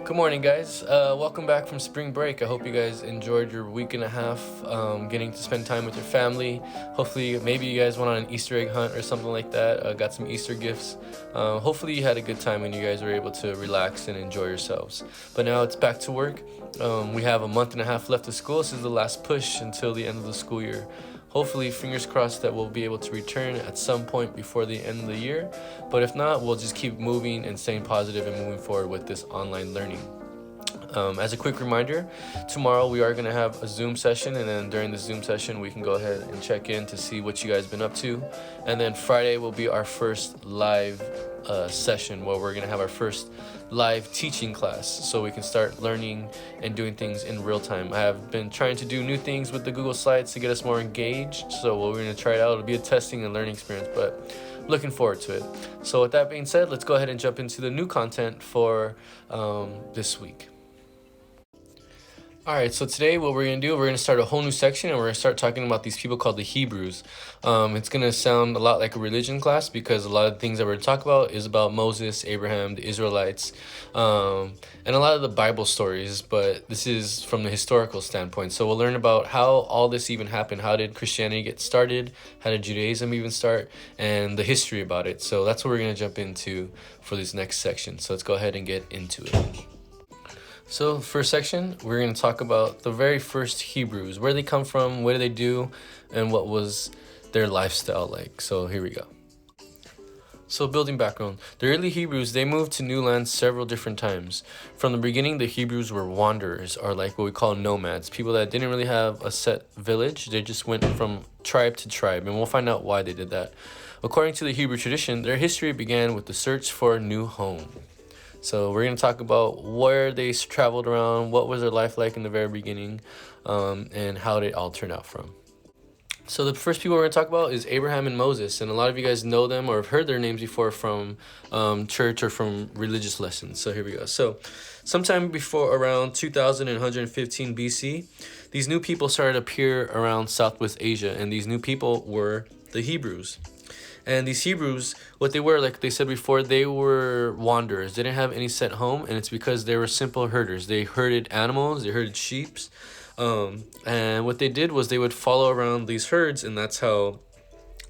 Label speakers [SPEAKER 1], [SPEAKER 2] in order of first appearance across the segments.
[SPEAKER 1] Good morning, guys. Welcome back from spring break. I hope you guys enjoyed your week and a half getting to spend time with your family. Hopefully, maybe you guys went on an Easter egg hunt or something like that, got some Easter gifts. Hopefully, you had a good time and you guys were able to relax and enjoy yourselves. But now it's back to work. We have a month and a half left of school. This is the last push until the end of the school year. Hopefully, fingers crossed that we'll be able to return at some point before the end of the year. But if not, we'll just keep moving and staying positive and moving forward with this online learning. As a quick reminder, tomorrow we are going to have a Zoom session, and then during the Zoom session we can go ahead and check in to see what you guys been up to. And then Friday will be our first live session where we're going to have our first live teaching class, so we can start learning and doing things in real time. I have been trying to do new things with the Google Slides to get us more engaged, so we're going to try it out. It'll be a testing and learning experience, but looking forward to it. So with that being said, let's go ahead and jump into the new content for this week. Alright, so today what we're going to do, we're going to start a whole new section, and we're going to start talking about these people called the Hebrews. It's going to sound a lot like a religion class, because a lot of the things that we're going to talk about is about Moses, Abraham, the Israelites, and a lot of the Bible stories, but this is from the historical standpoint. So we'll learn about how all this even happened. How did Christianity get started? How did Judaism even start? And the history about it. So that's what we're going to jump into for this next section. So let's go ahead and get into it. So first section, we're going to talk about the very first Hebrews, where they come from, what do they do, and what was their lifestyle like. So here we go. So building background, the early Hebrews, they moved to new lands several different times. From the beginning, the Hebrews were wanderers, or like what we call nomads, people that didn't really have a set village. They just went from tribe to tribe, and we'll find out why they did that. According to the Hebrew tradition, their history began with the search for a new home. So we're going to talk about where they traveled around, what was their life like in the very beginning, and how it all turned out from. So the first people we're going to talk about is Abraham and Moses, and a lot of you guys know them or have heard their names before from church or from religious lessons. So here we go. So sometime before around 2115 BC, these new people started to appear around Southwest Asia, and these new people were the Hebrews. And these Hebrews, what they were, like they said before, they were wanderers. They didn't have any set home, and it's because they were simple herders. They herded animals, they herded sheep. And what they did was they would follow around these herds, and that's how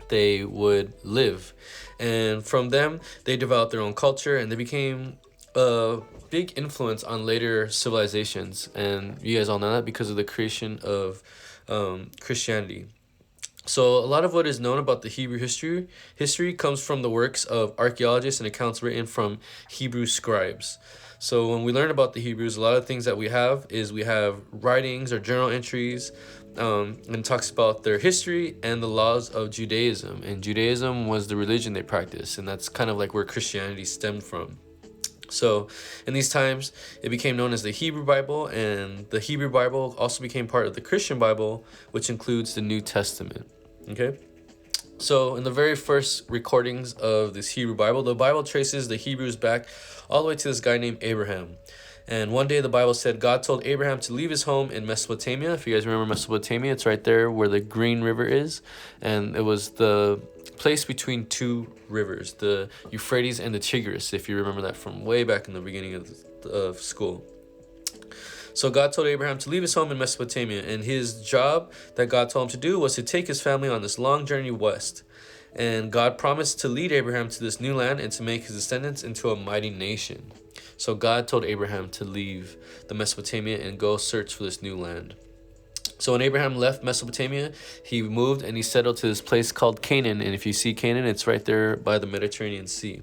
[SPEAKER 1] they would live. And from them, they developed their own culture, and they became a big influence on later civilizations. And you guys all know that because of the creation of Christianity. So a lot of what is known about the Hebrew history comes from the works of archaeologists and accounts written from Hebrew scribes. So when we learn about the Hebrews, a lot of things that we have writings or journal entries, and talks about their history and the laws of Judaism. And Judaism was the religion they practiced, and that's kind of like where Christianity stemmed from. So in these times, it became known as the Hebrew Bible, and the Hebrew Bible also became part of the Christian Bible, which includes the New Testament. Okay? So in the very first recordings of this Hebrew Bible, the Bible traces the Hebrews back all the way to this guy named Abraham. And one day the Bible said God told Abraham to leave his home in Mesopotamia. If you guys remember Mesopotamia, it's right there where the Green River is. And it was the place between two rivers, the Euphrates and the Tigris, if you remember that from way back in the beginning of school. So God told Abraham to leave his home in Mesopotamia, and his job that God told him to do was to take his family on this long journey west. And God promised to lead Abraham to this new land and to make his descendants into a mighty nation. So God told Abraham to leave the Mesopotamia and go search for this new land. So when Abraham left Mesopotamia, he moved and he settled to this place called Canaan. And if you see Canaan, it's right there by the Mediterranean Sea.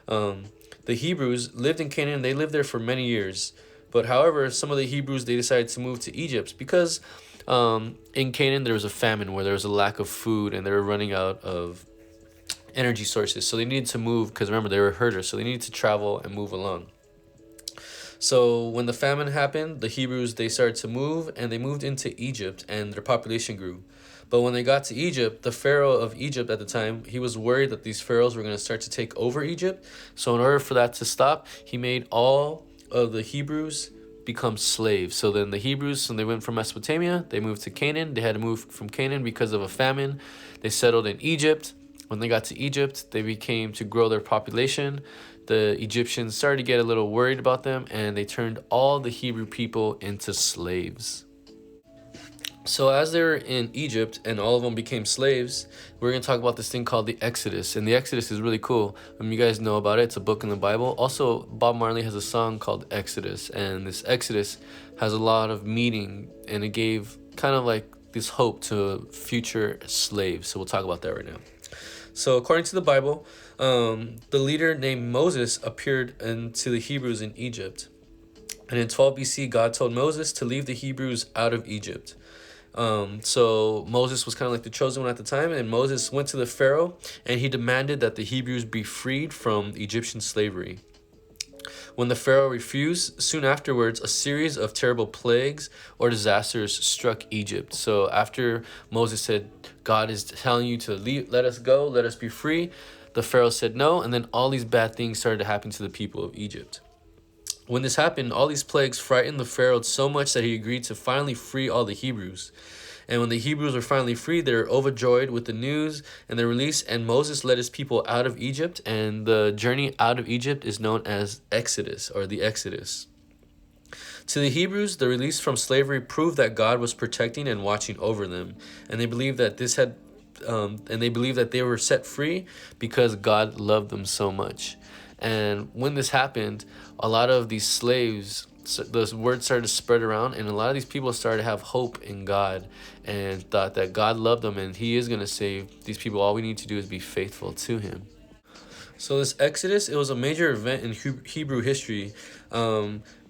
[SPEAKER 1] The Hebrews lived in Canaan. They lived there for many years. But however, some of the Hebrews, they decided to move to Egypt because in Canaan there was a famine where there was a lack of food and they were running out of energy sources. So they needed to move because remember, they were herders. So they needed to travel and move along. So when the famine happened, the Hebrews, they started to move, and they moved into Egypt, and their population grew. But when they got to Egypt, the Pharaoh of Egypt at the time, he was worried that these pharaohs were going to start to take over Egypt. So in order for that to stop, he made all of the Hebrews become slaves. So then the Hebrews, when they went from Mesopotamia, they moved to Canaan. They had to move from Canaan because of a famine. They settled in Egypt. When they got to Egypt, they became to grow their population. The Egyptians started to get a little worried about them, and they turned all the Hebrew people into slaves. So as they were in Egypt and all of them became slaves, we're going to talk about this thing called the Exodus. And the Exodus is really cool. You guys know about it. It's a book in the Bible. Also, Bob Marley has a song called Exodus. And this Exodus has a lot of meaning, and it gave kind of like this hope to future slaves. So we'll talk about that right now. So according to the Bible, the leader named Moses appeared to the Hebrews in Egypt. And in 12 BC, God told Moses to leave the Hebrews out of Egypt. So Moses was kind of like the chosen one at the time, and Moses went to the Pharaoh and he demanded that the Hebrews be freed from Egyptian slavery. When the Pharaoh refused, soon afterwards, a series of terrible plagues or disasters struck Egypt. So after Moses said, God is telling you to leave, let us go, let us be free, the Pharaoh said no, and then all these bad things started to happen to the people of Egypt. When this happened, all these plagues frightened the Pharaoh so much that he agreed to finally free all the Hebrews. And when the Hebrews were finally freed, they were overjoyed with the news and the release, and Moses led his people out of Egypt, and the journey out of Egypt is known as Exodus, or the Exodus. To the Hebrews, the release from slavery proved that God was protecting and watching over them, and they believed that they were set free because God loved them so much. And when this happened, a lot of these slaves, the word started to spread around, and a lot of these people started to have hope in God and thought that God loved them and he is going to save these people. All we need to do is be faithful to him. So this Exodus, it was a major event in Hebrew history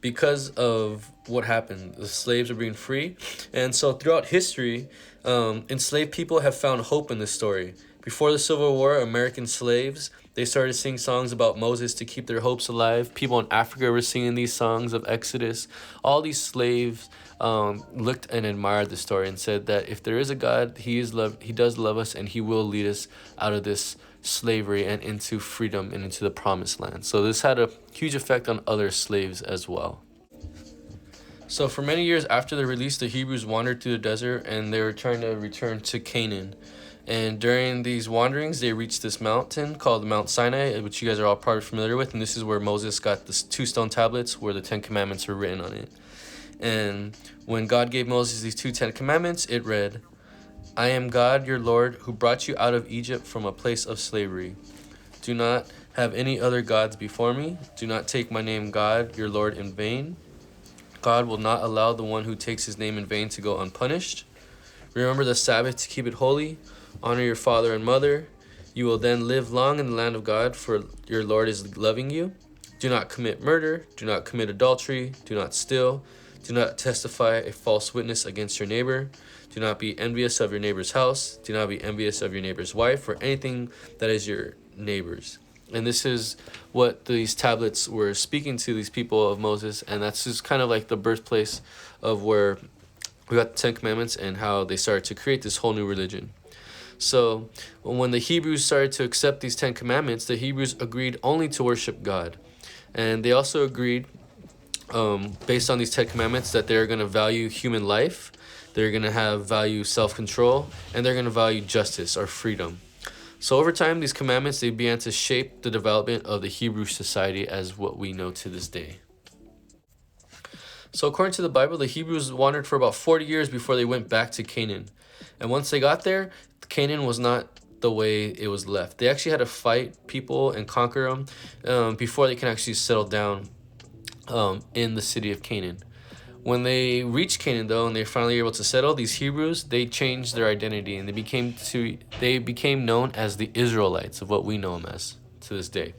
[SPEAKER 1] because of what happened. The slaves were being free. And so throughout history, enslaved people have found hope in this story. Before the Civil War, American slaves, they started singing songs about Moses to keep their hopes alive. People in Africa were singing these songs of Exodus. All these slaves looked and admired the story and said that if there is a God, he does love us, and he will lead us out of this slavery and into freedom and into the promised land. So this had a huge effect on other slaves as well. So for many years after the release, the Hebrews wandered through the desert, and they were trying to return to Canaan. And during these wanderings, they reached this mountain called Mount Sinai, which you guys are all probably familiar with. And this is where Moses got the 2 stone tablets where the 10 Commandments were written on it. And when God gave Moses these 2 10 Commandments, it read, I am God, your Lord, who brought you out of Egypt from a place of slavery. Do not have any other gods before me. Do not take my name, God, your Lord, in vain. God will not allow the one who takes his name in vain to go unpunished. Remember the Sabbath to keep it holy. Honor your father and mother. You will then live long in the land of God, for your Lord is loving you. Do not commit murder. Do not commit adultery. Do not steal. Do not testify a false witness against your neighbor. Do not be envious of your neighbor's house. Do not be envious of your neighbor's wife or anything that is your neighbor's. And this is what these tablets were speaking to these people of Moses. And that's just kind of like the birthplace of where we got the 10 Commandments and how they started to create this whole new religion. So when the Hebrews started to accept these 10 Commandments, the Hebrews agreed only to worship God. And they also agreed, based on these 10 Commandments, that they're going to value human life, they're going to value self-control, and they're going to value justice or freedom. So over time, these commandments, they began to shape the development of the Hebrew society as what we know to this day. So according to the Bible, the Hebrews wandered for about 40 years before they went back to Canaan. And once they got there, Canaan was not the way it was left. They actually had to fight people and conquer them before they can actually settle down in the city of Canaan. When they reached Canaan, though, and they finally were able to settle, these Hebrews, they changed their identity, and they became known as the Israelites, of what we know them as to this day.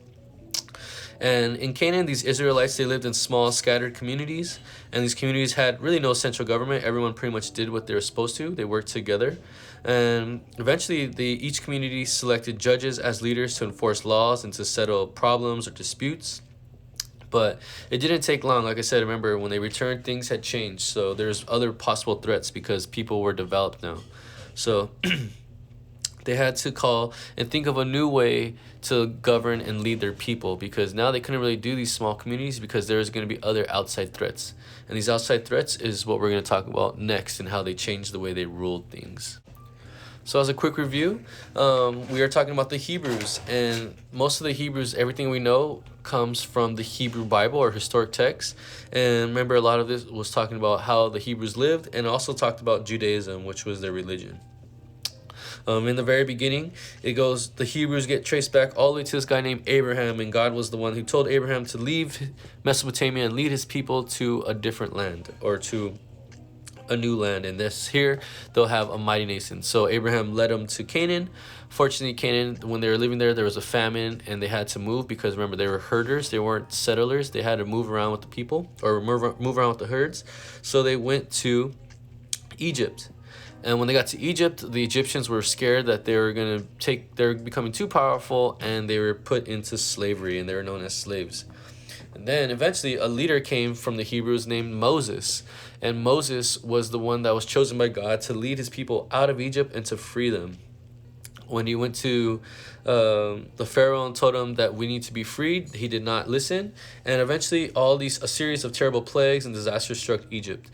[SPEAKER 1] And in Canaan, these Israelites, they lived in small, scattered communities, and these communities had really no central government. Everyone pretty much did what they were supposed to. They worked together. And eventually, each community selected judges as leaders to enforce laws and to settle problems or disputes. But it didn't take long. Like I said, remember, when they returned, things had changed. So there's other possible threats because people were developed now. So they had to call and think of a new way to govern and lead their people, because now they couldn't really do these small communities because there's going to be other outside threats. And these outside threats is what we're going to talk about next, and how they changed the way they ruled things. So as a quick review, we are talking about the Hebrews, and most of the Hebrews, everything we know comes from the Hebrew Bible or historic text. And remember, a lot of this was talking about how the Hebrews lived, and also talked about Judaism, which was their religion. In the very beginning, it goes, the Hebrews get traced back all the way to this guy named Abraham, and God was the one who told Abraham to leave Mesopotamia and lead his people to a different land, or to a new land. And this here, they'll have a mighty nation. So Abraham led them to Canaan. Fortunately, Canaan, when they were living there was a famine, and they had to move, because remember, they were herders, they weren't settlers. They had to move around with the people, or move around with the herds. So they went to Egypt. And when they got to Egypt, the Egyptians were scared that they're becoming too powerful, and they were put into slavery, and they were known as slaves. And then eventually a leader came from the Hebrews named Moses. And Moses was the one that was chosen by God to lead his people out of Egypt and to free them. When he went to the Pharaoh and told him that we need to be freed, he did not listen. And eventually a series of terrible plagues and disasters struck Egypt.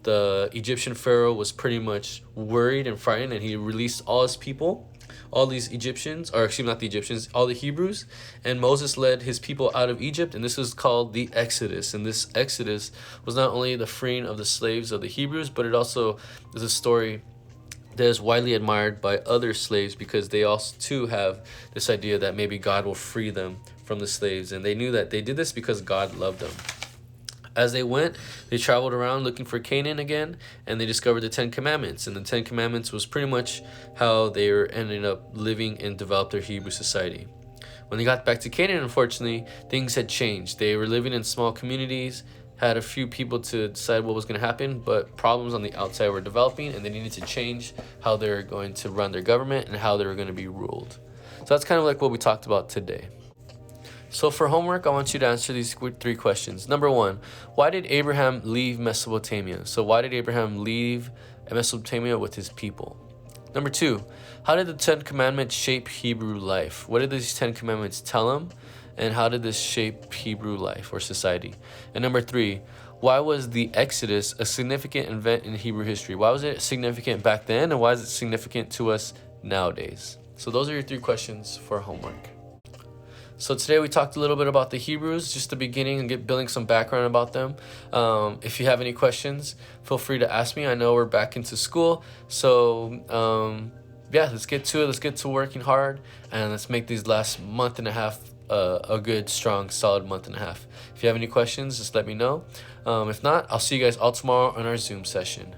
[SPEAKER 1] The Egyptian Pharaoh was pretty much worried and frightened, and he released all his people, all these Egyptians, or excuse me, not the Egyptians, all the Hebrews. And Moses led his people out of Egypt, and this is called the Exodus. And this Exodus was not only the freeing of the slaves of the Hebrews, but it also is a story that is widely admired by other slaves, because they also too have this idea that maybe God will free them from the slaves. And they knew that they did this because God loved them. As they went, they traveled around looking for Canaan again, and they discovered the Ten Commandments. And the Ten Commandments was pretty much how they were ending up living and developed their Hebrew society. When they got back to Canaan, unfortunately, things had changed. They were living in small communities, had a few people to decide what was going to happen, but problems on the outside were developing, and they needed to change how they were going to run their government and how they were going to be ruled. So that's kind of like what we talked about today. So for homework, I want you to answer these 3 questions. Number 1, why did Abraham leave Mesopotamia? So why did Abraham leave Mesopotamia with his people? Number 2, how did the 10 Commandments shape Hebrew life? What did these 10 Commandments tell him? And how did this shape Hebrew life or society? And number 3, why was the Exodus a significant event in Hebrew history? Why was it significant back then, and why is it significant to us nowadays? So those are your 3 questions for homework. So today we talked a little bit about the Hebrews, just the beginning, and building some background about them. If you have any questions, feel free to ask me. I know we're back into school, so yeah, let's get to it. Let's get to working hard, and let's make these last month and a half a good, strong, solid month and a half. If you have any questions, just let me know. If not, I'll see you guys all tomorrow on our Zoom session.